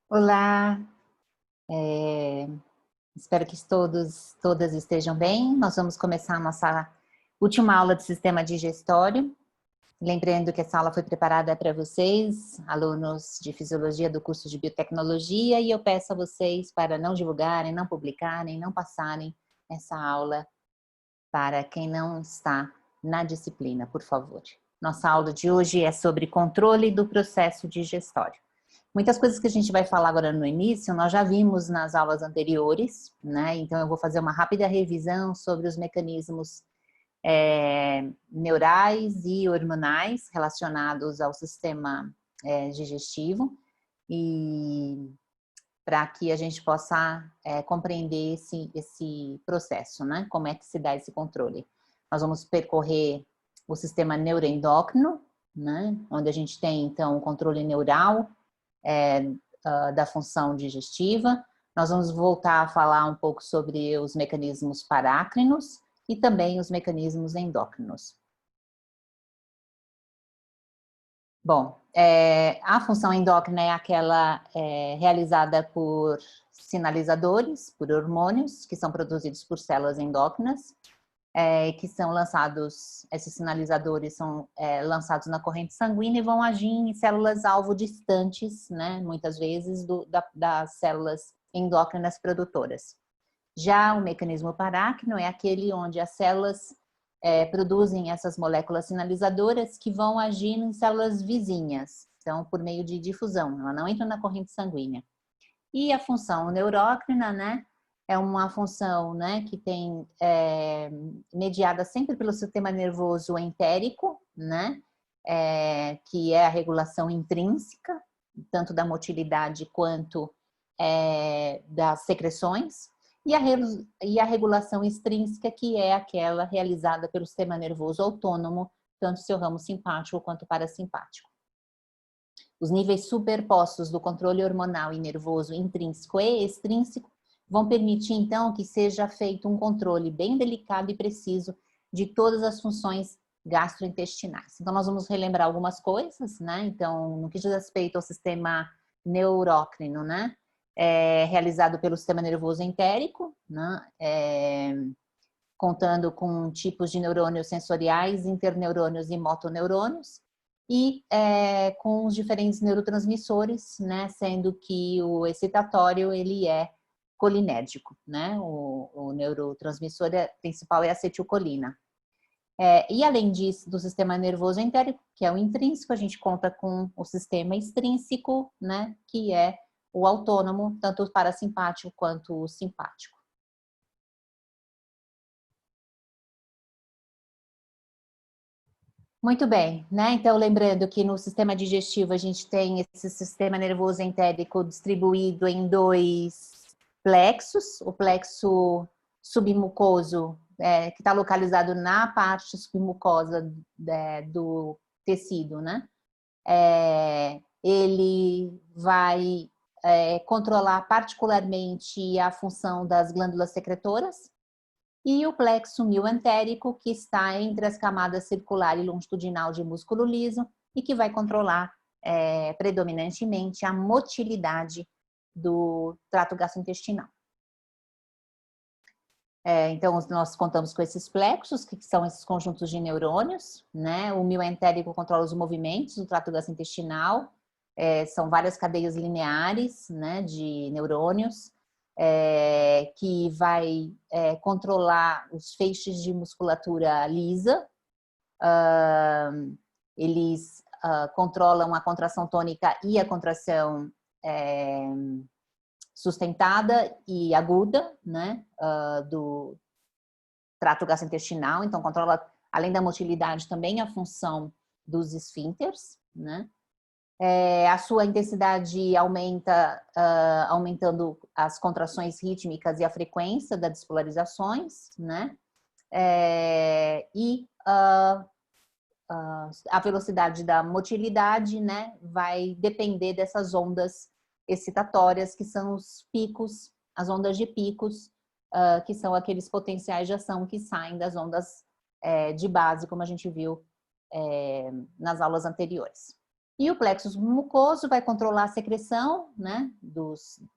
Olá, espero que todas estejam bem. Nós vamos começar a nossa última aula de sistema digestório. Lembrando que essa aula foi preparada para vocês, alunos de fisiologia do curso de biotecnologia, e eu peço a vocês para não divulgarem, não publicarem, não passarem essa aula para quem não está na disciplina, por favor. Nossa aula de hoje é sobre controle do processo digestório. Muitas coisas que a gente vai falar agora no início, nós já vimos nas aulas anteriores, né? Então eu vou fazer uma rápida revisão sobre os mecanismos neurais e hormonais relacionados ao sistema digestivo, e para que a gente possa compreender esse processo, né? Como é que se dá esse controle. Nós vamos percorrer o sistema neuroendócrino, né? Onde a gente tem, então, o controle neural, da função digestiva. Nós vamos voltar a falar um pouco sobre os mecanismos parácrinos e também os mecanismos endócrinos. Bom, a função endócrina é aquela realizada por sinalizadores, por hormônios, que são produzidos por células endócrinas, que são lançados, esses sinalizadores são lançados na corrente sanguínea e vão agir em células-alvo distantes, né, muitas vezes, das células endócrinas produtoras. Já o mecanismo parácrino é aquele onde as células produzem essas moléculas sinalizadoras que vão agir em células vizinhas, então por meio de difusão, ela não entra na corrente sanguínea. E a função neurócrina, né, é uma função, né, que tem mediada sempre pelo sistema nervoso entérico, né, que é a regulação intrínseca, tanto da motilidade quanto das secreções, e a regulação extrínseca, que é aquela realizada pelo sistema nervoso autônomo, tanto seu ramo simpático quanto parasimpático. Os níveis superpostos do controle hormonal e nervoso intrínseco e extrínseco vão permitir, então, que seja feito um controle bem delicado e preciso de todas as funções gastrointestinais. Então, nós vamos relembrar algumas coisas, né? Então, no que diz respeito ao sistema neurócrino, né? Realizado pelo sistema nervoso entérico, né? Contando com tipos de neurônios sensoriais, interneurônios e motoneurônios, e com os diferentes neurotransmissores, né, sendo que o excitatório ele é colinérgico, né, o neurotransmissor principal é a acetilcolina. E além disso, do sistema nervoso entérico, que é o intrínseco, a gente conta com o sistema extrínseco, né, que é o autônomo, tanto o parasimpático quanto o simpático. Muito bem, né? Então, lembrando que no sistema digestivo a gente tem esse sistema nervoso entérico distribuído em dois plexos, o plexo submucoso, que está localizado na parte submucosa do tecido, né? Ele vai controlar particularmente a função das glândulas secretoras, e o plexo mioentérico, que está entre as camadas circular e longitudinal de músculo liso e que vai controlar predominantemente a motilidade do trato gastrointestinal. Então, nós contamos com esses plexos, que são esses conjuntos de neurônios, né? O mioentérico controla os movimentos do trato gastrointestinal, são várias cadeias lineares, né, de neurônios, que vai controlar os feixes de musculatura lisa. Eles controlam a contração tônica e a contração sustentada e aguda, né, do trato gastrointestinal. Então, controla, além da motilidade, também a função dos esfíncteres, né? A sua intensidade aumenta, aumentando as contrações rítmicas e a frequência das despolarizações, né? E a velocidade da motilidade, né, vai depender dessas ondas excitatórias, que são os picos, as ondas de picos, que são aqueles potenciais de ação que saem das ondas de base, como a gente viu nas aulas anteriores. E o plexo submucoso vai controlar a secreção, né,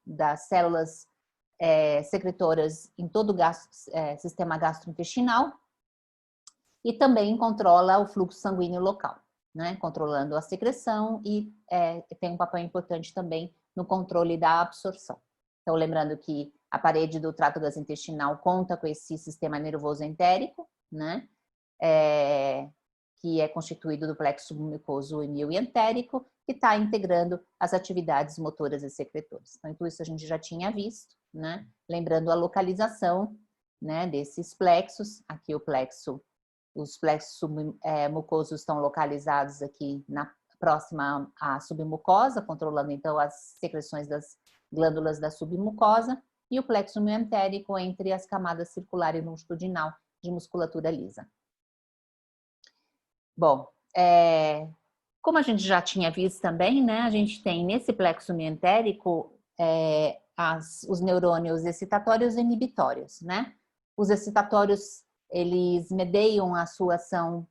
das células secretoras em todo o sistema gastrointestinal e também controla o fluxo sanguíneo local, né, controlando a secreção e tem um papel importante também no controle da absorção. Então, lembrando que a parede do trato gastrointestinal conta com esse sistema nervoso entérico, né, que é constituído do plexo submucoso e entérico, que está integrando as atividades motoras e secretoras. Então, tudo isso a gente já tinha visto, né? Lembrando a localização, né, desses plexos. Aqui os plexos submucosos estão localizados aqui próxima à submucosa, controlando então as secreções das glândulas da submucosa, e o plexo entérico entre as camadas circular e longitudinal de musculatura lisa. Bom, como a gente já tinha visto também, né, a gente tem nesse plexo entérico os neurônios excitatórios e inibitórios, né? Os excitatórios, eles medeiam a sua ação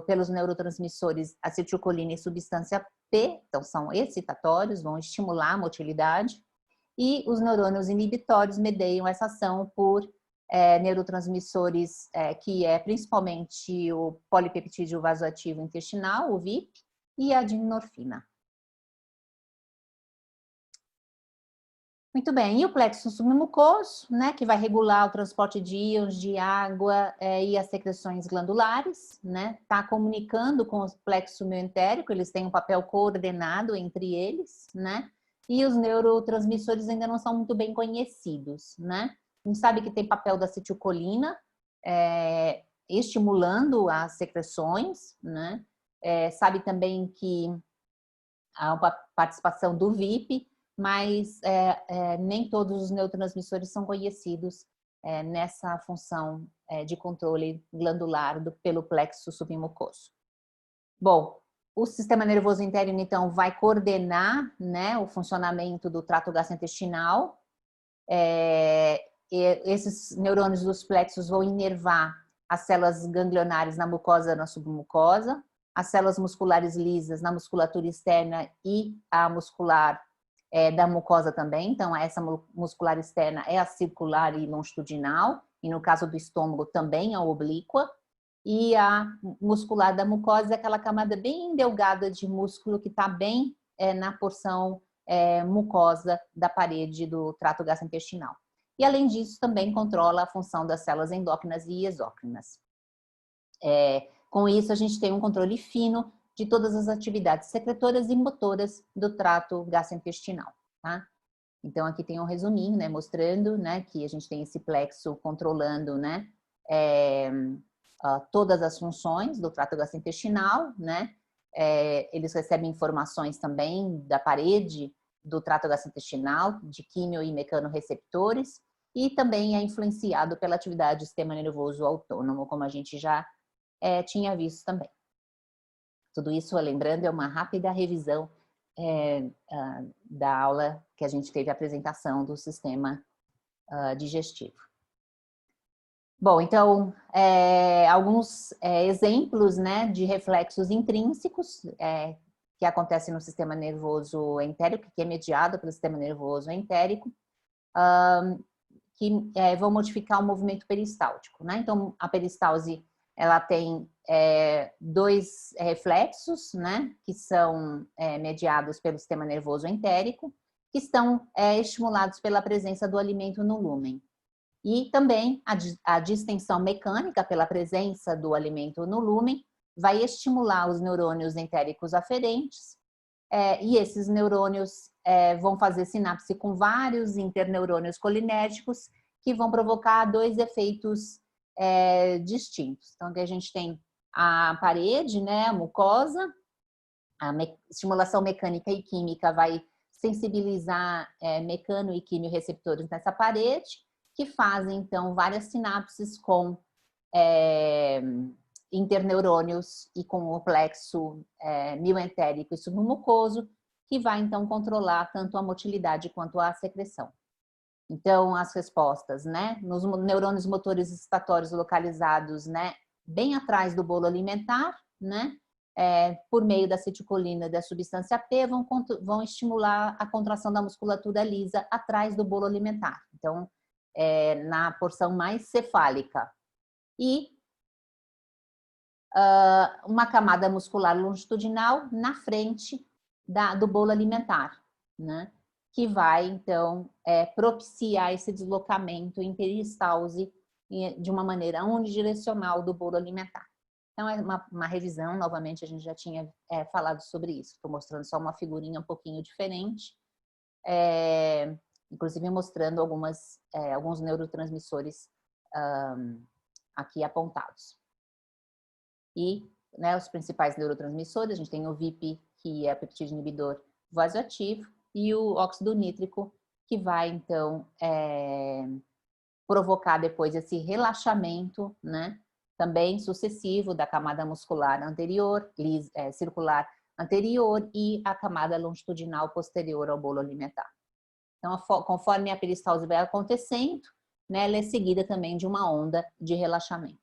pelos neurotransmissores acetilcolina e substância P, então são excitatórios, vão estimular a motilidade, e os neurônios inibitórios medeiam essa ação por neurotransmissores que é principalmente o polipeptídeo vasoativo intestinal, o VIP, e a adinorfina. Muito bem, e o plexo submucoso, né, que vai regular o transporte de íons de água e as secreções glandulares, né, tá comunicando com o plexo entérico, eles têm um papel coordenado entre eles, né, e os neurotransmissores ainda não são muito bem conhecidos, né. A gente sabe que tem papel da acetilcolina estimulando as secreções, né, sabe também que há uma participação do VIP, mas nem todos os neurotransmissores são conhecidos nessa função de controle glandular pelo plexo submucoso. Bom, o sistema nervoso entérico, então, vai coordenar, né, o funcionamento do trato gastrointestinal. Esses neurônios dos plexos vão inervar as células ganglionares na mucosa e na submucosa, as células musculares lisas na musculatura externa e a muscular da mucosa também. Então, essa muscular externa é a circular e longitudinal, e no caso do estômago também a oblíqua, e a muscular da mucosa é aquela camada bem delgada de músculo que está bem na porção mucosa da parede do trato gastrointestinal. E, além disso, também controla a função das células endócrinas e exócrinas. Com isso, a gente tem um controle fino de todas as atividades secretoras e motoras do trato gastrointestinal, tá? Então, aqui tem um resuminho, né, mostrando, né, que a gente tem esse plexo controlando, né, todas as funções do trato gastrointestinal, né? Eles recebem informações também da parede do trato gastrointestinal, de quimio e mecanorreceptores, e também é influenciado pela atividade do sistema nervoso autônomo, como a gente já tinha visto também. Tudo isso, lembrando, é uma rápida revisão da aula que a gente teve a apresentação do sistema digestivo. Bom, então, alguns exemplos, né, de reflexos intrínsecos que acontecem no sistema nervoso entérico, que é mediado pelo sistema nervoso entérico, que vão modificar o movimento peristáltico, né? Então, a peristalse, ela tem dois reflexos, né, que são mediados pelo sistema nervoso entérico, que estão estimulados pela presença do alimento no lúmen. E também a distensão mecânica pela presença do alimento no lúmen vai estimular os neurônios entéricos aferentes, e esses neurônios vão fazer sinapse com vários interneurônios colinérgicos que vão provocar dois efeitos distintos. Então, aqui a gente tem a parede, né, a mucosa, a estimulação mecânica e química vai sensibilizar mecano e quimioreceptores nessa parede, que fazem, então, várias sinapses com interneurônios e com o plexo mioentérico e submucoso, que vai, então, controlar tanto a motilidade quanto a secreção. Então, as respostas, né? Nos neurônios motores excitatórios localizados, né, bem atrás do bolo alimentar, né? por meio da acetilcolina e da substância P, vão estimular a contração da musculatura lisa atrás do bolo alimentar. Então, na porção mais cefálica. E uma camada muscular longitudinal na frente do bolo alimentar, né? Que vai, então, propiciar esse deslocamento em peristalse de uma maneira unidirecional do bolo alimentar. Então, é uma revisão, novamente, a gente já tinha falado sobre isso. Estou mostrando só uma figurinha um pouquinho diferente, inclusive mostrando alguns neurotransmissores aqui apontados. E, né, os principais neurotransmissores, a gente tem o VIP, que é o peptídeo inibidor vasoativo, e o óxido nítrico, que vai, então, provocar depois esse relaxamento, né, também sucessivo da camada muscular anterior, circular anterior e a camada longitudinal posterior ao bolo alimentar. Então, conforme a peristalse vai acontecendo, né, ela é seguida também de uma onda de relaxamento.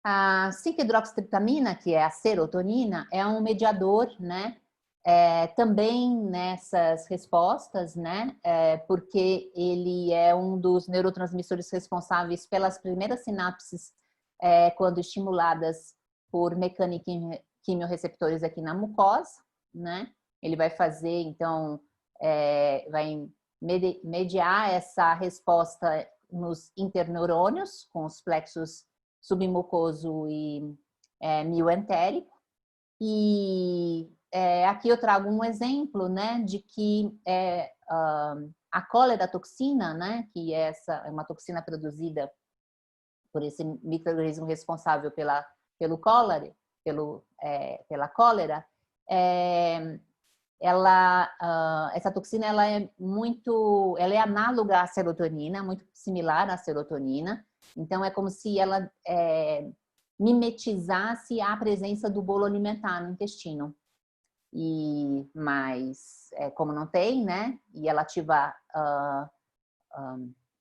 A 5-hidroxitriptamina, que é a serotonina, é um mediador, né, também nessas respostas, né, porque ele é um dos neurotransmissores responsáveis pelas primeiras sinapses quando estimuladas por mecânica quimiorreceptores aqui na mucosa, né? Ele vai fazer, então, vai mediar essa resposta nos interneurônios, com os plexos submucoso e mioentérico. E aqui eu trago um exemplo, né, de que a coledotoxina, né, que é uma toxina produzida por esse micro-organismo responsável pela cólera, essa toxina ela é análoga à serotonina, muito similar à serotonina. Então é como se ela mimetizasse a presença do bolo alimentar no intestino. Mas como não tem, né? E ela ativa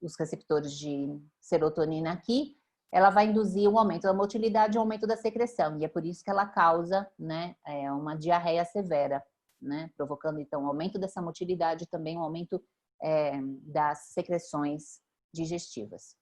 os receptores de serotonina aqui, ela vai induzir um aumento da motilidade e um aumento da secreção. E é por isso que ela causa, né, uma diarreia severa, né? Provocando, então, um aumento dessa motilidade e também um aumento das secreções digestivas.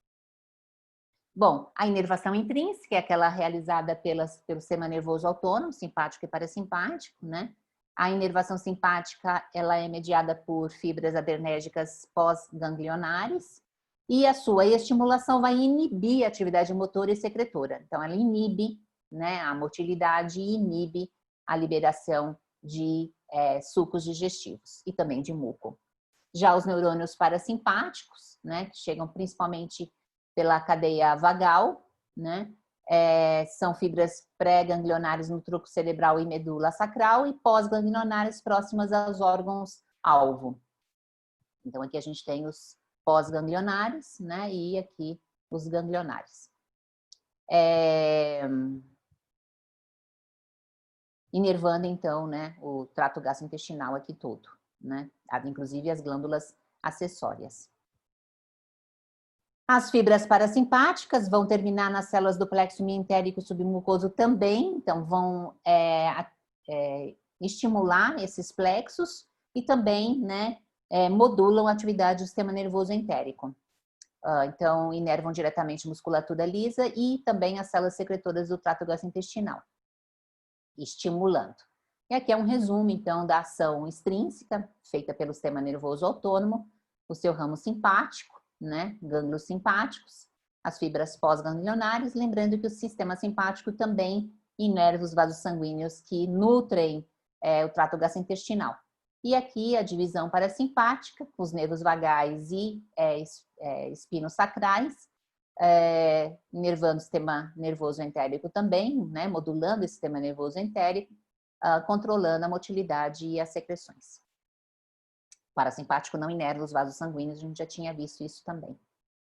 Bom, a inervação intrínseca é aquela realizada pelo sistema nervoso autônomo, simpático e parasimpático, né? A inervação simpática, ela é mediada por fibras adrenérgicas pós-ganglionares e a sua estimulação vai inibir a atividade motora e secretora. Então, ela inibe, né, a motilidade e inibe a liberação de sucos digestivos e também de muco. Já os neurônios parasimpáticos, né, que chegam principalmente pela cadeia vagal, né? São fibras pré-ganglionares no tronco cerebral e medula sacral e pós-ganglionares próximas aos órgãos-alvo. Então, aqui a gente tem os pós-ganglionares, né? E aqui os ganglionares. Inervando, então, né, o trato gastrointestinal aqui todo, né? Inclusive as glândulas acessórias. As fibras parasimpáticas vão terminar nas células do plexo mientérico submucoso também, então vão estimular esses plexos e também, né, modulam a atividade do sistema nervoso entérico. Então, inervam diretamente a musculatura lisa e também as células secretoras do trato gastrointestinal, estimulando. E aqui é um resumo, então, da ação extrínseca feita pelo sistema nervoso autônomo, o seu ramo simpático, né, gânglios simpáticos, as fibras pós-ganglionares, lembrando que o sistema simpático também inerva os vasos sanguíneos que nutrem o trato gastrointestinal. E aqui a divisão parasimpática, com os nervos vagais e espinos sacrais, inervando o sistema nervoso entérico também, né, modulando esse sistema nervoso entérico, controlando a motilidade e as secreções. Parasimpático não inerva os vasos sanguíneos, a gente já tinha visto isso também.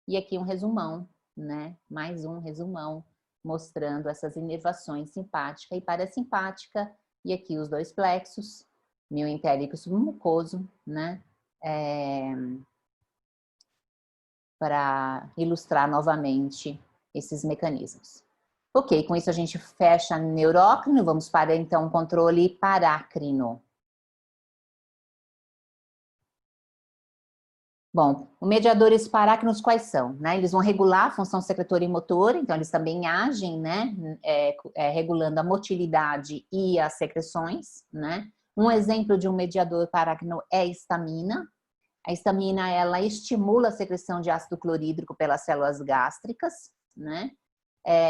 E aqui um resumão, né? Mais um resumão mostrando essas inervações simpática e parasimpática. E aqui os dois plexos, mioentérico e submucoso, né? Para ilustrar novamente esses mecanismos. Ok, com isso a gente fecha neurócrino, vamos para então o controle parácrino. Bom, os mediadores parácrinos quais são? Né? Eles vão regular a função secretora e motora, então eles também agem, né, regulando a motilidade e as secreções, né? Um exemplo de um mediador parácrino é a histamina. A histamina, ela estimula a secreção de ácido clorídrico pelas células gástricas, né?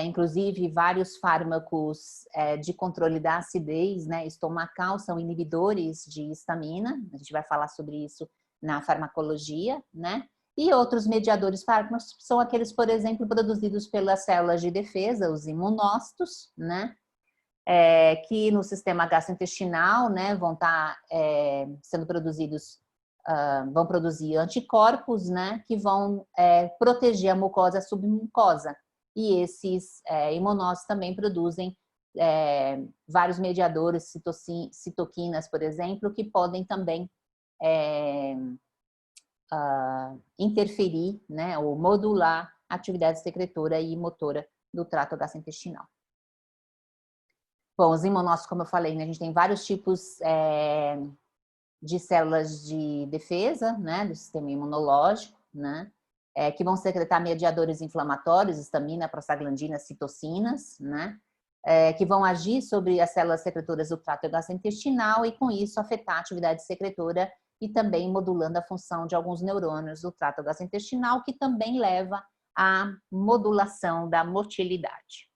Inclusive, vários fármacos de controle da acidez, né, estomacal, são inibidores de histamina. A gente vai falar sobre isso na farmacologia, né? E outros mediadores fármacos são aqueles, por exemplo, produzidos pelas células de defesa, os imunócitos, né? Que no sistema gastrointestinal, né, vão estar sendo produzidos, vão produzir anticorpos, né, que vão proteger a mucosa, a submucosa. E esses imunócitos também produzem vários mediadores, citoquinas, por exemplo, que podem também interferir, né, ou modular a atividade secretora e motora do trato gastrointestinal. Bom, os imunócitos, como eu falei, né, a gente tem vários tipos de células de defesa, né, do sistema imunológico, né, que vão secretar mediadores inflamatórios, histamina, prostaglandina, citocinas, né, que vão agir sobre as células secretoras do trato gastrointestinal e, com isso, afetar a atividade secretora e também modulando a função de alguns neurônios do trato gastrointestinal, que também leva à modulação da motilidade.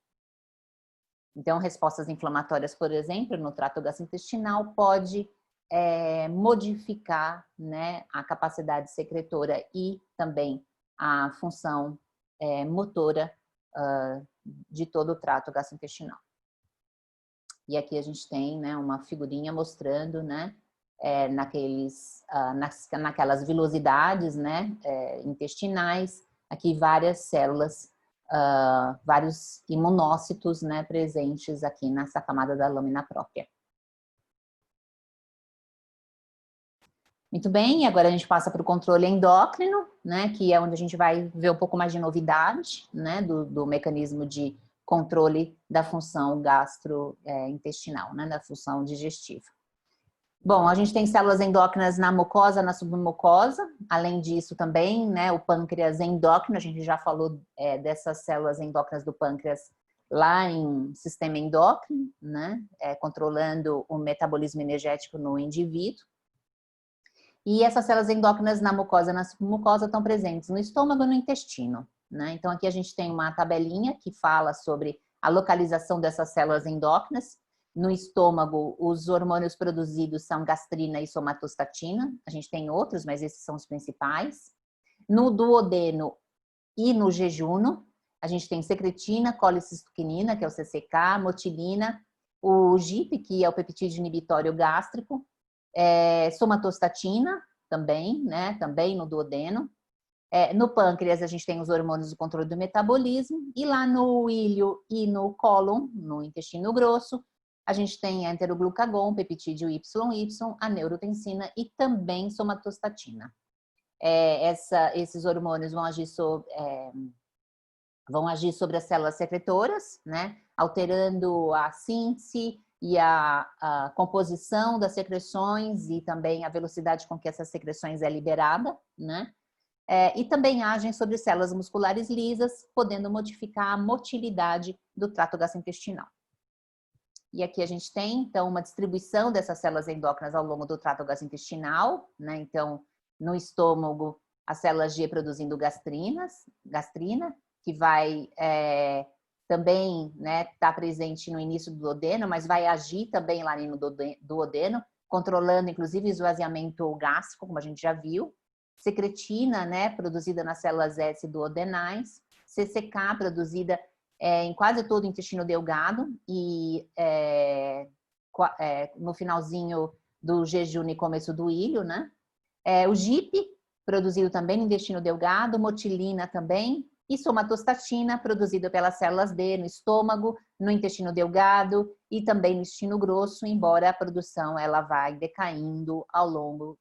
Então, respostas inflamatórias, por exemplo, no trato gastrointestinal pode modificar, né, a capacidade secretora e também a função motora de todo o trato gastrointestinal. E aqui a gente tem, né, uma figurinha mostrando, né, naquelas vilosidades, né, intestinais, aqui várias células, vários imunócitos, né, presentes aqui nessa camada da lâmina própria. Muito bem, agora a gente passa para o controle endócrino, né, que é onde a gente vai ver um pouco mais de novidade, né, do mecanismo de controle da função gastrointestinal, né, da função digestiva. Bom, a gente tem células endócrinas na mucosa, na submucosa, além disso também, né, o pâncreas endócrino, a gente já falou dessas células endócrinas do pâncreas lá em sistema endócrino, né, controlando o metabolismo energético no indivíduo. E essas células endócrinas na mucosa e na submucosa estão presentes no estômago e no intestino, né? Então aqui a gente tem uma tabelinha que fala sobre a localização dessas células endócrinas. No estômago, os hormônios produzidos são gastrina e somatostatina. A gente tem outros, mas esses são os principais. No duodeno e no jejuno, a gente tem secretina, colicistoquinina, que é o CCK, motilina, o GIP, que é o peptídeo inibitório gástrico, somatostatina também, né? Também no duodeno. No pâncreas a gente tem os hormônios do controle do metabolismo e lá no ilho e no cólon, no intestino grosso, a gente tem enteroglucagon, peptídeo YY, a neurotensina e também somatostatina. Esses hormônios vão agir sobre as células secretoras, né? Alterando a síntese e a composição das secreções e também a velocidade com que essas secreções é liberada, né? E também agem sobre células musculares lisas, podendo modificar a motilidade do trato gastrointestinal. E aqui a gente tem, então, uma distribuição dessas células endócrinas ao longo do trato gastrointestinal, né? Então, no estômago, as células G produzindo gastrina, que vai também, né, tá presente no início do duodeno, mas vai agir também lá no duodeno, controlando inclusive o esvaziamento gástrico, como a gente já viu. Secretina, né, produzida nas células S duodenais. CCK, produzida em quase todo o intestino delgado e no finalzinho do jejum e começo do ilho, né? O GIP, produzido também no intestino delgado, motilina também, e somatostatina, produzida pelas células D no estômago, no intestino delgado e também no intestino grosso, embora a produção ela vai decaindo ao longo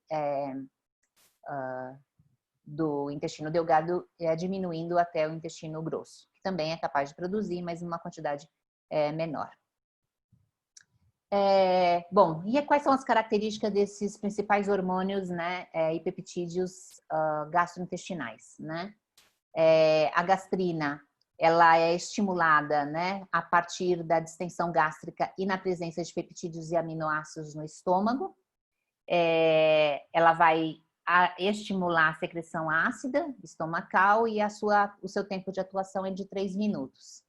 do intestino delgado diminuindo até o intestino grosso, que também é capaz de produzir, mas em uma quantidade menor. Bom, e quais são as características desses principais hormônios, né, e peptídeos gastrointestinais, né? A gastrina, ela é estimulada, né, a partir da distensão gástrica e na presença de peptídeos e aminoácidos no estômago. Ela vai estimular a secreção ácida estomacal e o seu tempo de atuação é de 3 minutos.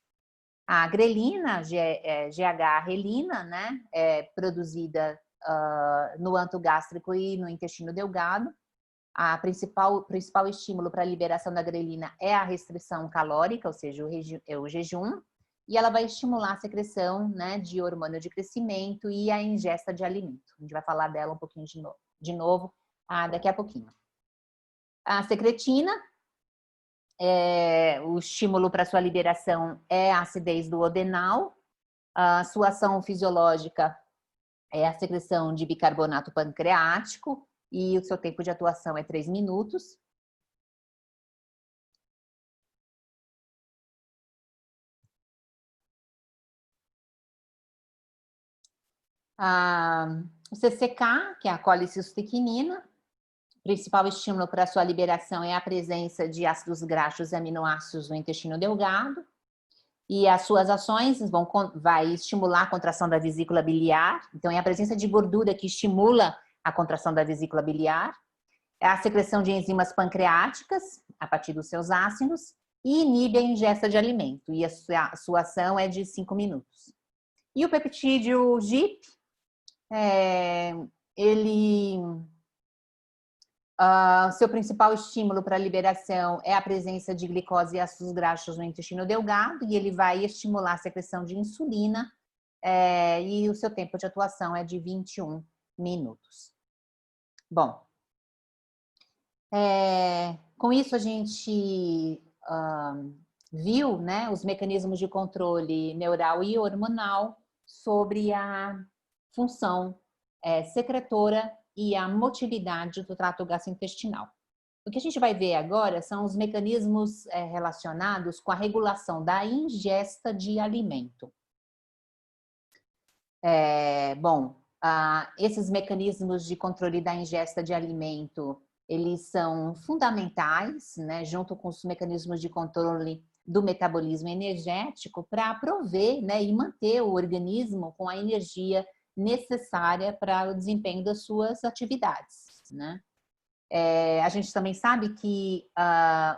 A grelina, GH-relina, né, é produzida no ânto gástrico e no intestino delgado. O principal estímulo para a liberação da grelina é a restrição calórica, ou seja, o jejum, e ela vai estimular a secreção, né, de hormônio de crescimento e a ingesta de alimento. A gente vai falar dela um pouquinho de novo daqui a pouquinho. A secretina, o estímulo para sua liberação é a acidez do odenal. A sua ação fisiológica é a secreção de bicarbonato pancreático e o seu tempo de atuação é 3 minutos. O CCK, que é a colicistectinina, o principal estímulo para a sua liberação é a presença de ácidos graxos e aminoácidos no intestino delgado. E as suas ações vai estimular a contração da vesícula biliar. Então, é a presença de gordura que estimula a contração da vesícula biliar. É a secreção de enzimas pancreáticas, a partir dos seus ácidos, e inibe a ingesta de alimento. E a sua ação é de 5 minutos. E o peptídeo GIP, seu principal estímulo para a liberação é a presença de glicose e ácidos graxos no intestino delgado, e ele vai estimular a secreção de insulina, e o seu tempo de atuação é de 21 minutos. Bom, com isso a gente viu, né, os mecanismos de controle neural e hormonal sobre a função secretora e a motilidade do trato gastrointestinal. O que a gente vai ver agora são os mecanismos relacionados com a regulação da ingesta de alimento. Esses mecanismos de controle da ingesta de alimento, eles são fundamentais, né, junto com os mecanismos de controle do metabolismo energético, para prover, né, e manter o organismo com a energia necessária para o desempenho das suas atividades, né? A gente também sabe que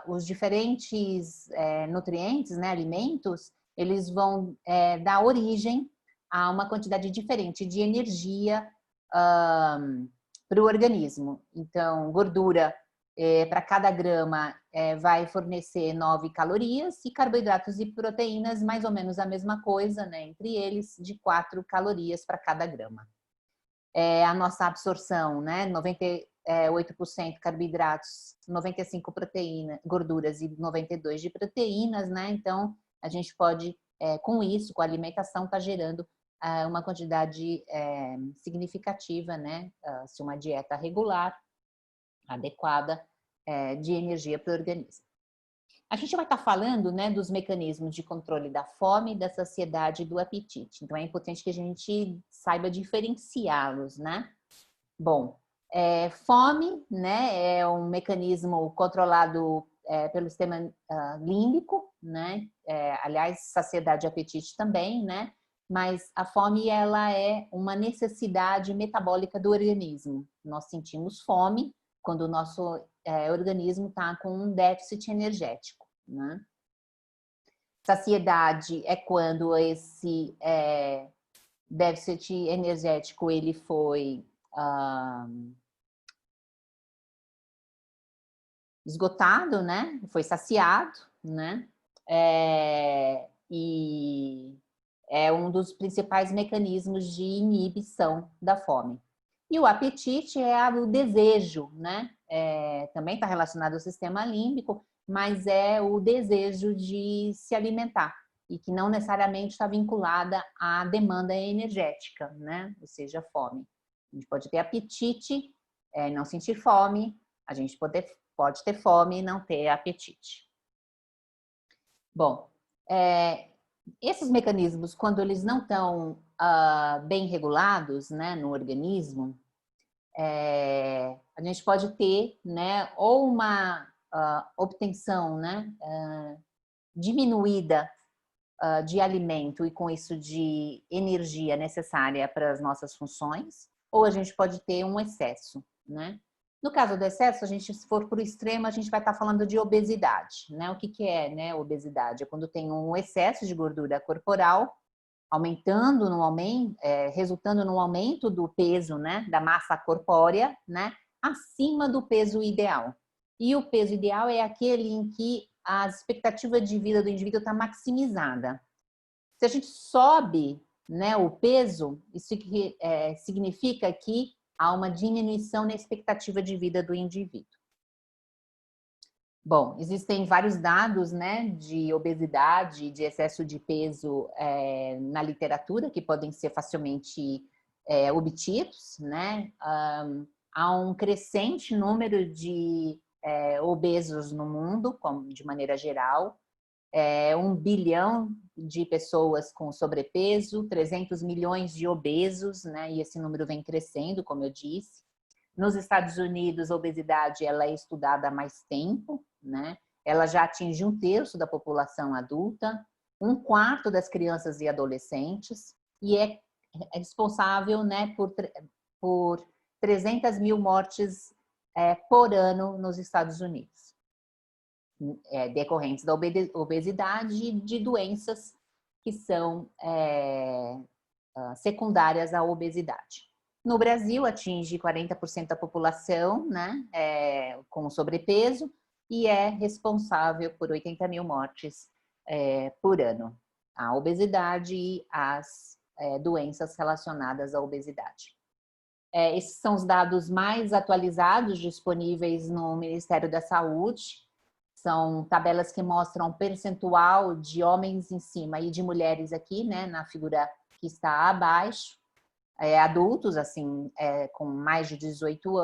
os diferentes nutrientes, né, alimentos, eles vão dar origem a uma quantidade diferente de energia para o organismo. Então, gordura para cada grama vai fornecer 9 calorias e carboidratos e proteínas mais ou menos a mesma coisa, né, entre eles, de 4 calorias para cada grama. A nossa absorção, né, 98% carboidratos, 95 gorduras e 92 de proteínas, né? Então, a gente pode, com isso, com a alimentação, estar gerando uma quantidade significativa, né? Se uma dieta regular, adequada, de energia para o organismo. A gente vai estar falando, né, dos mecanismos de controle da fome, da saciedade e do apetite. Então, é importante que a gente saiba diferenciá-los, né? Bom, fome, né, é um mecanismo controlado pelo sistema límbico, né? Aliás, saciedade e apetite também, né? Mas a fome, ela é uma necessidade metabólica do organismo. Nós sentimos fome quando o nosso organismo está com um déficit energético, né? Saciedade é quando esse déficit energético ele foi esgotado, né? Foi saciado, né? E é um dos principais mecanismos de inibição da fome. E o apetite é o desejo, né? Também está relacionado ao sistema límbico, mas é o desejo de se alimentar e que não necessariamente está vinculada à demanda energética, né? Ou seja, fome. A gente pode ter apetite, não sentir fome, a gente pode pode ter fome e não ter apetite. Bom, esses mecanismos, quando eles não estão bem regulados, né, no organismo, a gente pode ter, né, ou uma obtenção, né, diminuída de alimento e com isso de energia necessária para as nossas funções, ou a gente pode ter um excesso, né? No caso do excesso, a gente, se for para o extremo, a gente vai estar falando de obesidade, né? O que é, né, obesidade? É quando tem um excesso de gordura corporal, aumentando no aumento, resultando no aumento do peso, né, da massa corpórea, né, acima do peso ideal. E o peso ideal é aquele em que a expectativa de vida do indivíduo está maximizada. Se a gente sobe, né, o peso, isso significa que há uma diminuição na expectativa de vida do indivíduo. Bom, existem vários dados, né, de obesidade, de excesso de peso na literatura que podem ser facilmente obtidos, né? Há um crescente número de obesos no mundo, de maneira geral. 1 bilhão de pessoas com sobrepeso, 300 milhões de obesos, né? E esse número vem crescendo, como eu disse. Nos Estados Unidos, a obesidade ela é estudada há mais tempo, né? Ela já atinge 1/3 da população adulta, 1/4 das crianças e adolescentes, e é responsável, né, por 300 mil mortes por ano nos Estados Unidos, decorrentes da obesidade e de doenças que são secundárias à obesidade. No Brasil, atinge 40% da população, né, com sobrepeso e é responsável por 80 mil mortes por ano. A obesidade e as doenças relacionadas à obesidade. Esses são os dados mais atualizados disponíveis no Ministério da Saúde. São tabelas que mostram o percentual de homens em cima e de mulheres aqui, né, na figura que está abaixo. Adultos, assim, com mais de 18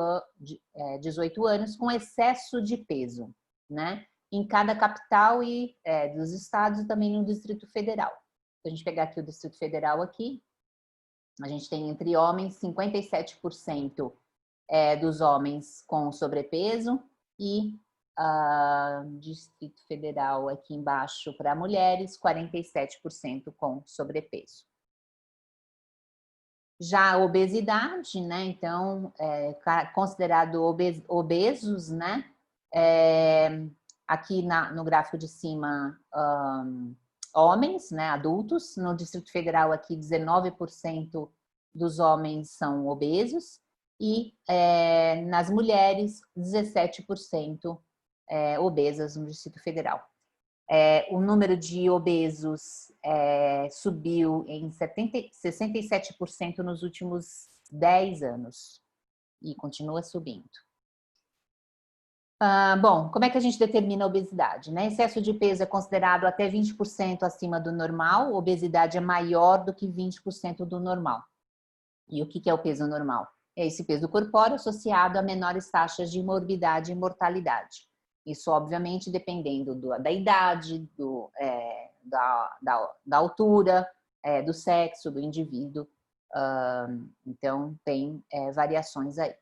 anos, com excesso de peso, né? Em cada capital e dos estados e também no Distrito Federal. Se a gente pegar aqui o Distrito Federal aqui, a gente tem entre homens 57% dos homens com sobrepeso e Distrito Federal aqui embaixo para mulheres, 47% com sobrepeso. Já a obesidade, né? Então, considerado obesos, né? Aqui no gráfico de cima, homens, né? Adultos. No Distrito Federal, aqui, 19% dos homens são obesos. E nas mulheres, 17% obesas no Distrito Federal. O número de obesos subiu em 67% nos últimos 10 anos e continua subindo. Bom, como é que a gente determina a obesidade, né? Excesso de peso é considerado até 20% acima do normal, obesidade é maior do que 20% do normal. E o que é o peso normal? É esse peso corpóreo associado a menores taxas de morbidade e mortalidade. Isso, obviamente, dependendo da idade, da altura, do sexo do indivíduo. Então, tem variações aí.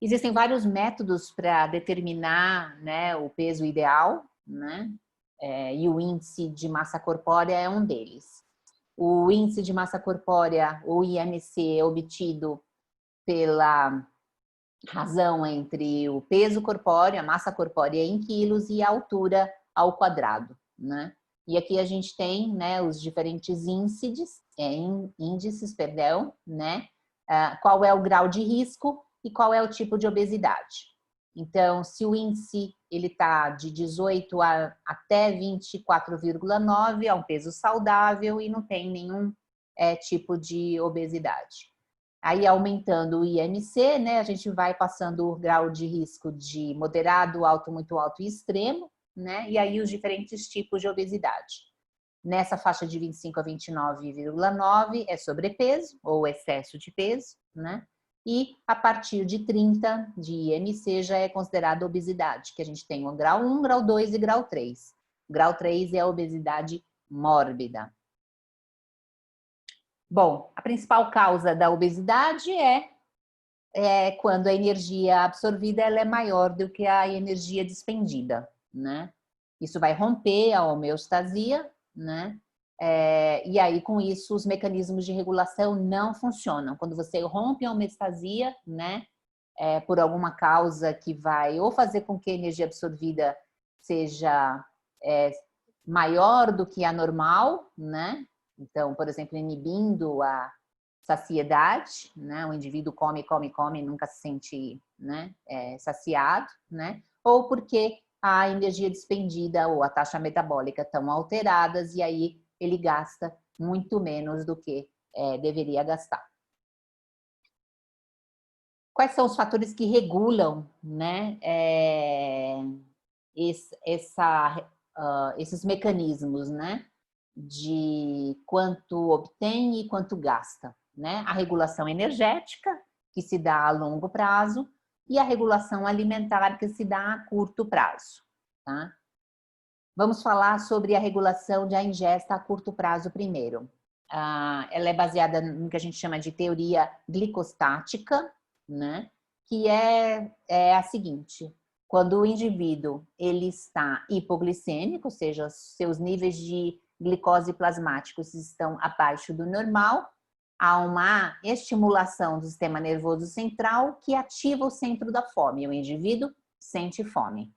Existem vários métodos para determinar, né, o peso ideal, né? E o índice de massa corpórea é um deles. O índice de massa corpórea, o IMC, é obtido pela razão entre o peso corpóreo, a massa corpórea em quilos e a altura ao quadrado, né? E aqui a gente tem, né, os diferentes índices, né? Qual é o grau de risco e qual é o tipo de obesidade. Então, se o índice ele está de 18 até 24,9, é um peso saudável e não tem nenhum tipo de obesidade. Aí, aumentando o IMC, né, a gente vai passando o grau de risco de moderado, alto, muito alto e extremo, né? E aí os diferentes tipos de obesidade. Nessa faixa de 25 a 29,9 é sobrepeso ou excesso de peso, né? e a partir de 30 de IMC já é considerada obesidade, que a gente tem o grau 1, grau 2 e grau 3. Grau 3 é a obesidade mórbida. Bom, a principal causa da obesidade é quando a energia absorvida ela é maior do que a energia despendida, né? Isso vai romper a homeostasia, né? E aí, com isso, os mecanismos de regulação não funcionam. Quando você rompe a homeostasia, né? Por alguma causa que vai ou fazer com que a energia absorvida seja maior do que a normal, né? Então, por exemplo, inibindo a saciedade, né? O indivíduo come, come, come e nunca se sente, né, saciado, né? Ou porque a energia despendida ou a taxa metabólica estão alteradas e aí ele gasta muito menos do que deveria gastar. Quais são os fatores que regulam, né, esses mecanismos, né, de quanto obtém e quanto gasta, né? A regulação energética, que se dá a longo prazo, e a regulação alimentar, que se dá a curto prazo, tá? Vamos falar sobre a regulação da ingesta a curto prazo primeiro. Ela é baseada no que a gente chama de teoria glicostática, né? Que é a seguinte: quando o indivíduo ele está hipoglicêmico, ou seja, seus níveis de glicose plasmáticos estão abaixo do normal, há uma estimulação do sistema nervoso central que ativa o centro da fome. O indivíduo sente fome.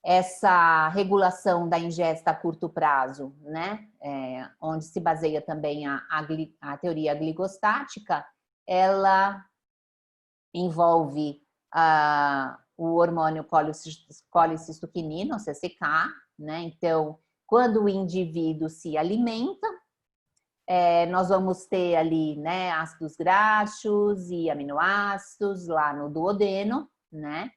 Essa regulação da ingesta a curto prazo, né, onde se baseia também a teoria glicostática, ela envolve o hormônio colicistoquinina, o CCK, né? Então, quando o indivíduo se alimenta, nós vamos ter ali, né, ácidos graxos e aminoácidos lá no duodeno, né?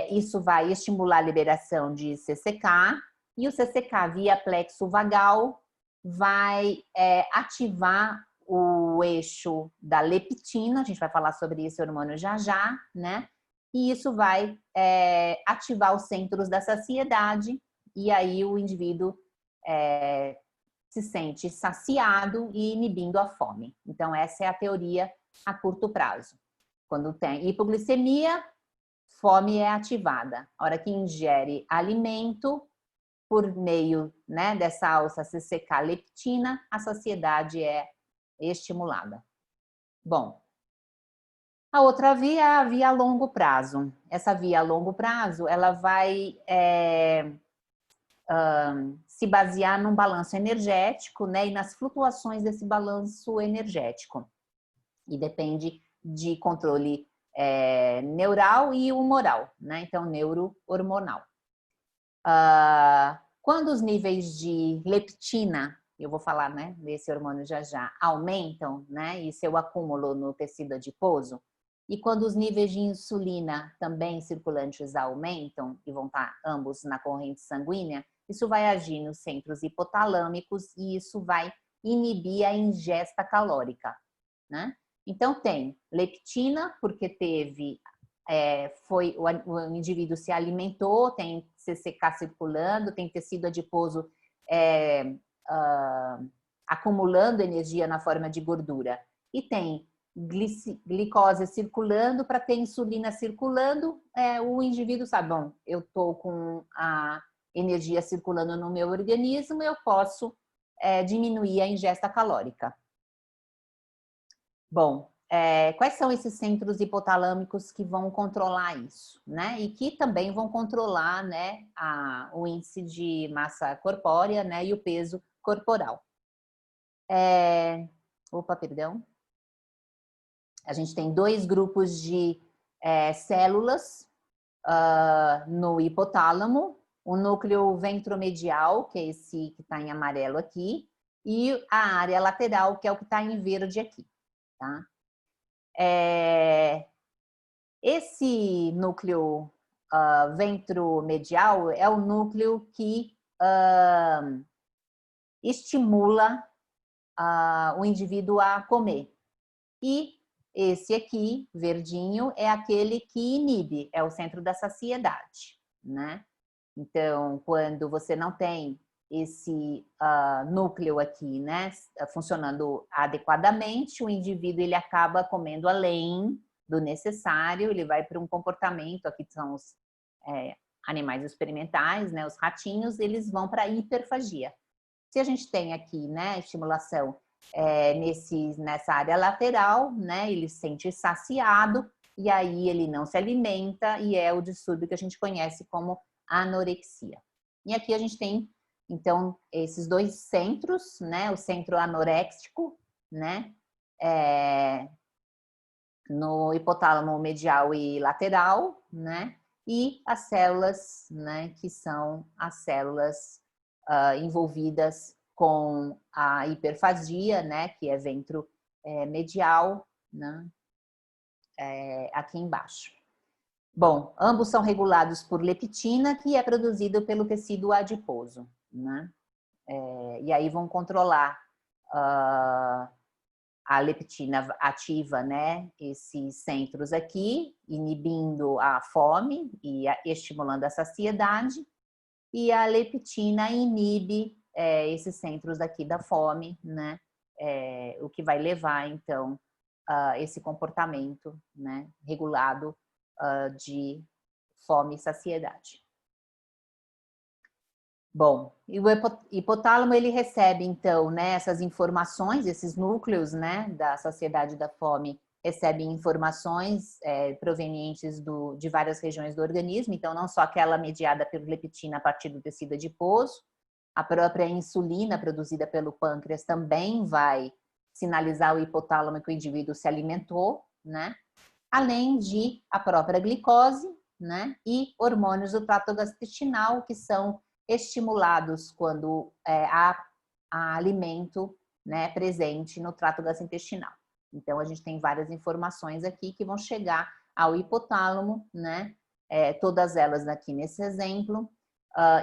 Isso vai estimular a liberação de CCK e o CCK via plexo vagal vai ativar o eixo da leptina, a gente vai falar sobre esse hormônio já já, né? E isso vai ativar os centros da saciedade e aí o indivíduo se sente saciado e inibindo a fome. Então essa é a teoria a curto prazo. Quando tem hipoglicemia, fome é ativada. A hora que ingere alimento, por meio, né, dessa alça CCK-leptina, a saciedade é estimulada. Bom, a outra via é a via a longo prazo. Essa via a longo prazo, ela vai se basear num balanço energético, né, e nas flutuações desse balanço energético. E depende de controle neural e humoral, né? Então, neurohormonal. Quando os níveis de leptina, eu vou falar, né, desse hormônio já já, aumentam, né, e seu acúmulo no tecido adiposo, e quando os níveis de insulina também circulantes aumentam, e vão estar ambos na corrente sanguínea, isso vai agir nos centros hipotalâmicos e isso vai inibir a ingesta calórica, né? Então tem leptina, porque o indivíduo se alimentou, tem CCK circulando, tem tecido adiposo acumulando energia na forma de gordura. E tem glicose circulando, para ter insulina circulando, o indivíduo sabe, bom, eu estou com a energia circulando no meu organismo, eu posso diminuir a ingesta calórica. Bom, quais são esses centros hipotalâmicos que vão controlar isso, né? E que também vão controlar, né, o índice de massa corpórea, né, e o peso corporal. Opa, perdão. A gente tem dois grupos de células no hipotálamo, o núcleo ventromedial, que é esse que está em amarelo aqui, e a área lateral, que é o que está em verde aqui, tá? Esse núcleo ventromedial é o núcleo que estimula o indivíduo a comer. E esse aqui, verdinho, é aquele que inibe, é o centro da saciedade, né? Então, quando você não tem esse núcleo aqui, né, funcionando adequadamente, o indivíduo ele acaba comendo além do necessário, ele vai para um comportamento, aqui são os animais experimentais, né, os ratinhos, eles vão para a hiperfagia. Se a gente tem aqui, né, estimulação nessa área lateral, né, ele se sente saciado e aí ele não se alimenta e é o distúrbio que a gente conhece como anorexia. E aqui a gente tem, então, esses dois centros, né, o centro anoréxico, né, no hipotálamo medial e lateral, né, e as células, né, que são as células envolvidas com a hiperfagia, né, que é ventro medial, né, aqui embaixo. Bom, ambos são regulados por leptina, que é produzido pelo tecido adiposo, né? E aí vão controlar a leptina ativa, né? Esses centros aqui, inibindo a fome e estimulando a saciedade, e a leptina inibe esses centros aqui da fome, né? O que vai levar, então, esse comportamento, né, regulado de fome e saciedade. Bom, e o hipotálamo ele recebe então, né, essas informações, esses núcleos, né, da saciedade e da fome recebem informações provenientes de várias regiões do organismo, então não só aquela mediada pela leptina a partir do tecido adiposo, a própria insulina produzida pelo pâncreas também vai sinalizar ao hipotálamo que o indivíduo se alimentou, né? Além de a própria glicose, né? E hormônios do trato gastrointestinal que são estimulados quando há alimento, né, presente no trato gastrointestinal. Então, a gente tem várias informações aqui que vão chegar ao hipotálamo, né? Todas elas aqui nesse exemplo,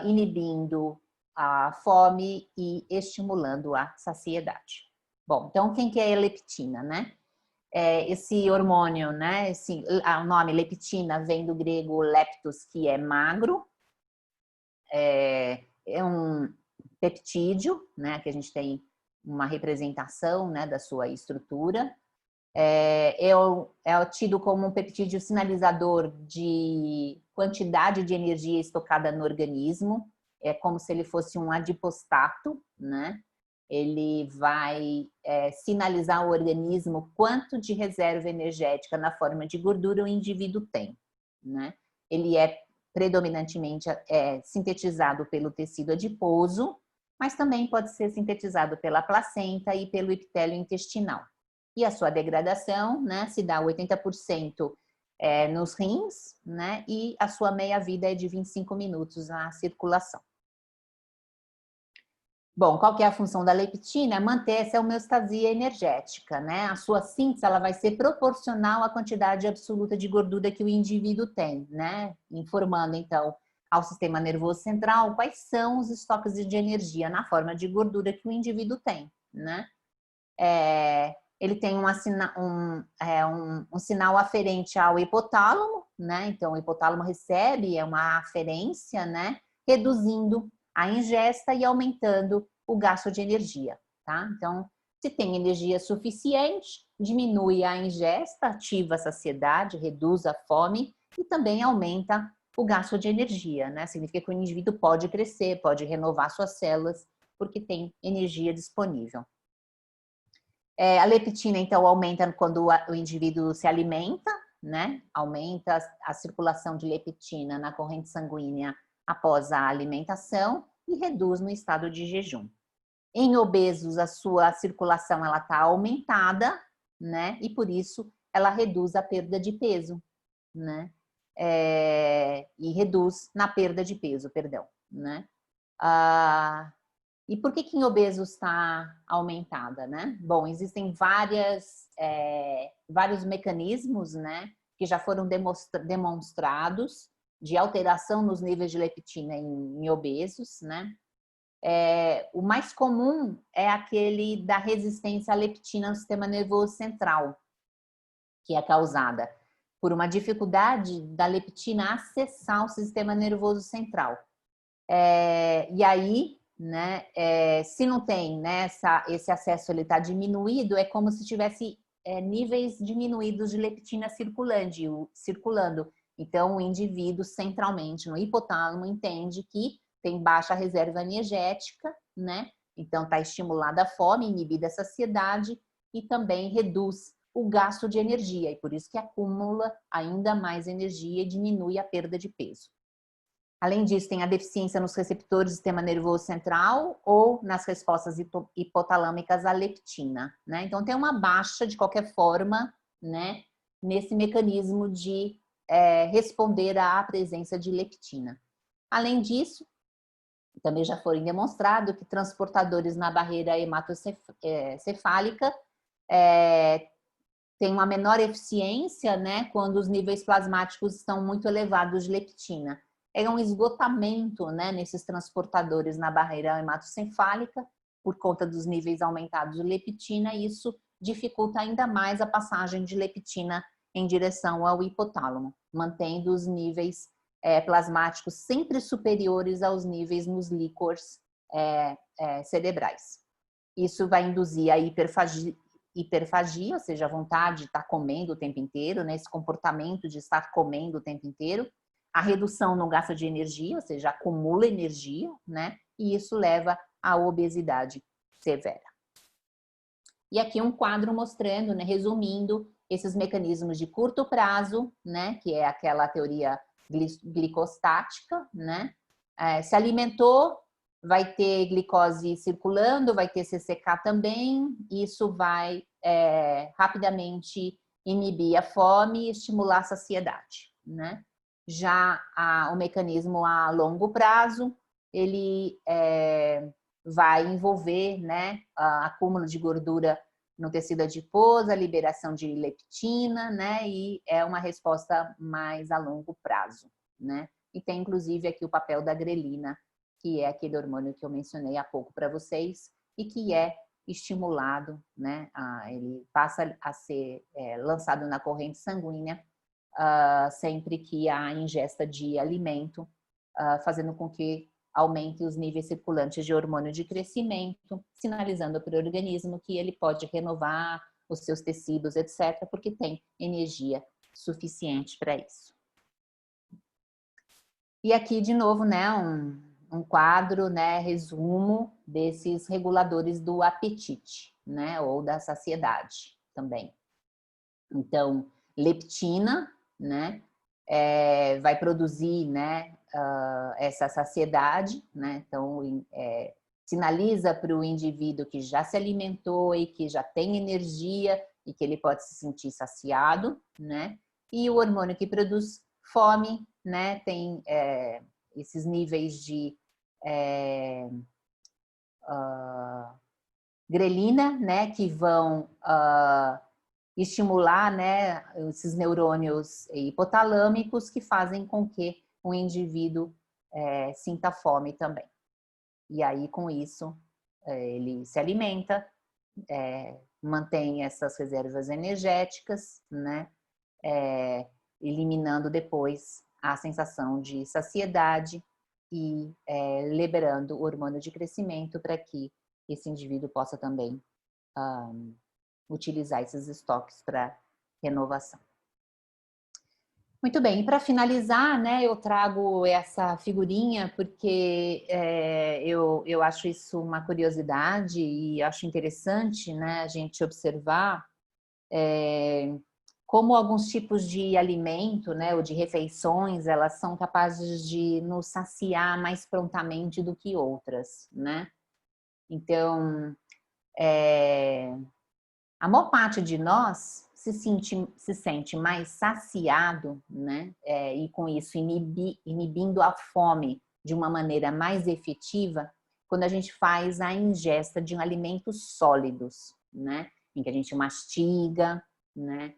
inibindo a fome e estimulando a saciedade. Bom, então, quem que é a leptina, né? Esse hormônio, né? O nome leptina vem do grego leptos, que é magro. É um peptídeo, né? Que a gente tem uma representação, né, da sua estrutura. É tido como um peptídeo sinalizador de quantidade de energia estocada no organismo. É como se ele fosse um adipostato, né? Ele vai sinalizar ao organismo quanto de reserva energética na forma de gordura o indivíduo tem, né? Ele é predominantemente sintetizado pelo tecido adiposo, mas também pode ser sintetizado pela placenta e pelo epitélio intestinal. E a sua degradação, né, se dá 80% nos rins, né, e a sua meia-vida é de 25 minutos na circulação. Bom, qual que é a função da leptina? É manter essa homeostasia energética, né? A sua síntese ela vai ser proporcional à quantidade absoluta de gordura que o indivíduo tem, né? Informando, então, ao sistema nervoso central quais são os estoques de energia na forma de gordura que o indivíduo tem, né? Ele tem um sinal aferente ao hipotálamo, né? Então, o hipotálamo recebe uma aferência, né? Reduzindo a ingesta e aumentando o gasto de energia, tá? Então, se tem energia suficiente, diminui a ingesta, ativa a saciedade, reduz a fome e também aumenta o gasto de energia, né? Significa que o indivíduo pode crescer, pode renovar suas células, porque tem energia disponível. A leptina, então, aumenta quando o indivíduo se alimenta, né? Aumenta a circulação de leptina na corrente sanguínea após a alimentação e reduz no estado de jejum. Em obesos, a sua circulação ela está aumentada, né? E por isso ela reduz a perda de peso, né? E reduz na perda de peso, perdão, né? E por que em obesos está aumentada, né? Bom, existem vários mecanismos, né? Que já foram demonstrados de alteração nos níveis de leptina em obesos, né? O mais comum é aquele da resistência à leptina no sistema nervoso central, que é causada por uma dificuldade da leptina acessar o sistema nervoso central. E aí, né, se não tem, né, esse acesso, ele está diminuído, é como se tivesse níveis diminuídos de leptina circulando. Então, o indivíduo centralmente no hipotálamo entende que tem baixa reserva energética, né? Então, está estimulada a fome, inibida a saciedade e também reduz o gasto de energia, e por isso que acumula ainda mais energia e diminui a perda de peso. Além disso, tem a deficiência nos receptores do sistema nervoso central ou nas respostas hipotalâmicas à leptina, né? Então, tem uma baixa, de qualquer forma, né, nesse mecanismo de responder à presença de leptina. Além disso, também já foi demonstrado que transportadores na barreira hematocefálica têm uma menor eficiência, né, quando os níveis plasmáticos estão muito elevados de leptina. É um esgotamento, né, nesses transportadores na barreira hematocefálica por conta dos níveis aumentados de leptina, e isso dificulta ainda mais a passagem de leptina em direção ao hipotálamo, mantendo os níveis plasmáticos sempre superiores aos níveis nos líquors cerebrais. Isso vai induzir a hiperfagia, ou seja, a vontade de estar comendo o tempo inteiro, né, esse comportamento de estar comendo o tempo inteiro, a redução no gasto de energia, ou seja, acumula energia, né, e isso leva à obesidade severa. E aqui um quadro mostrando, né, resumindo, esses mecanismos de curto prazo, né, que é aquela teoria glicostática, né, se alimentou, vai ter glicose circulando, vai ter CCK também, isso vai rapidamente inibir a fome e estimular a saciedade, né? Já o mecanismo a longo prazo, ele vai envolver, né, acúmulo de gordura no tecido adiposo, a liberação de leptina, né, e é uma resposta mais a longo prazo, né? E tem inclusive aqui o papel da grelina, que é aquele hormônio que eu mencionei há pouco para vocês e que é estimulado, né? Ele passa a ser lançado na corrente sanguínea sempre que há ingesta de alimento, fazendo com que aumente os níveis circulantes de hormônio de crescimento, sinalizando para o organismo que ele pode renovar os seus tecidos, etc., porque tem energia suficiente para isso. E aqui, de novo, né, um quadro, né, resumo desses reguladores do apetite, né, ou da saciedade também. Então, leptina, né, vai produzir, né, essa saciedade, né, então sinaliza para o indivíduo que já se alimentou e que já tem energia e que ele pode se sentir saciado, né, e o hormônio que produz fome, né, tem esses níveis de grelina, né, que vão estimular, né, esses neurônios hipotalâmicos que fazem com que o indivíduo sinta fome também. E aí, com isso, ele se alimenta, mantém essas reservas energéticas, né, eliminando depois a sensação de saciedade e liberando o hormônio de crescimento para que esse indivíduo possa também utilizar esses estoques para renovação. Muito bem, e para finalizar, né, eu trago essa figurinha porque eu acho isso uma curiosidade e acho interessante, né, a gente observar como alguns tipos de alimento, né, ou de refeições, elas são capazes de nos saciar mais prontamente do que outras, né? Então, a maior parte de nós se sente mais saciado, né? E com isso inibindo a fome de uma maneira mais efetiva quando a gente faz a ingesta de alimentos sólidos, né? Em que a gente mastiga, né?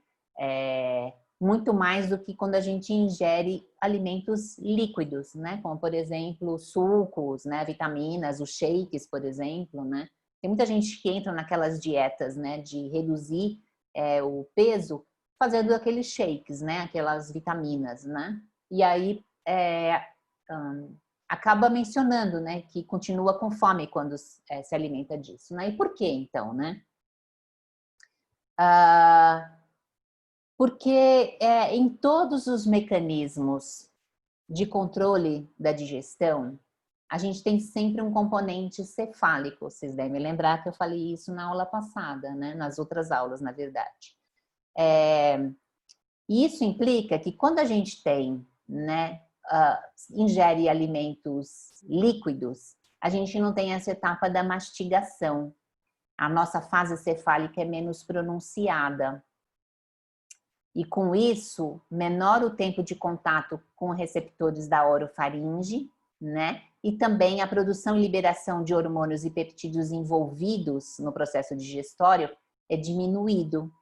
muito mais do que quando a gente ingere alimentos líquidos, né? Como, por exemplo, sucos, né? Vitaminas, os shakes, por exemplo, né? Tem muita gente que entra naquelas dietas, né? De reduzir o peso fazendo aqueles shakes, né? Aquelas vitaminas, né? E aí acaba mencionando, né? Que continua com fome quando se alimenta disso, né? E por quê, então, né? Porque em todos os mecanismos de controle da digestão, a gente tem sempre um componente cefálico. Vocês devem lembrar que eu falei isso na aula passada, né? Nas outras aulas, na verdade. Isso implica que quando a gente tem, né, ingere alimentos líquidos, a gente não tem essa etapa da mastigação. A nossa fase cefálica é menos pronunciada. E com isso, menor o tempo de contato com receptores da orofaringe, né? E também a produção e liberação de hormônios e peptídeos envolvidos no processo digestório é diminuído.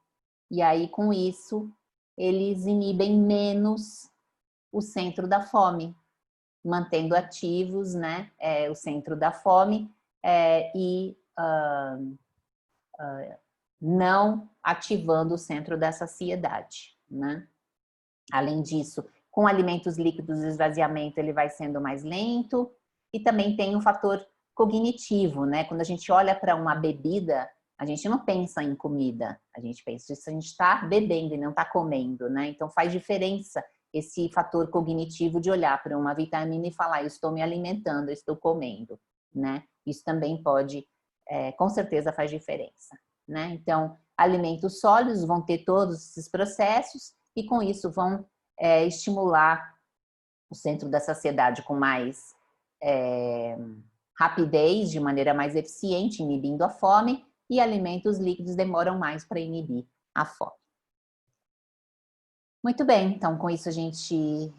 E aí, com isso, eles inibem menos o centro da fome, mantendo ativos, né? O centro da fome e não ativando o centro da saciedade, né? Além disso, com alimentos líquidos, o esvaziamento ele vai sendo mais lento e também tem um fator cognitivo, né? Quando a gente olha para uma bebida, a gente não pensa em comida, a gente pensa se a gente está bebendo e não está comendo, né? Então faz diferença esse fator cognitivo de olhar para uma vitamina e falar, eu estou me alimentando, eu estou comendo, né? Isso também pode, com certeza faz diferença, né? Então, alimentos sólidos vão ter todos esses processos e com isso vão estimular o centro da saciedade com mais rapidez, de maneira mais eficiente, inibindo a fome, e alimentos líquidos demoram mais para inibir a fome. Muito bem, então com isso a gente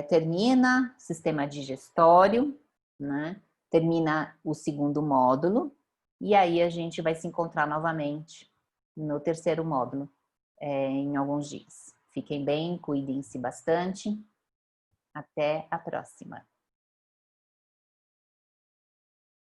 termina o sistema digestório, né? Termina o segundo módulo, e aí a gente vai se encontrar novamente no terceiro módulo em alguns dias. Fiquem bem, cuidem-se bastante. Até a próxima.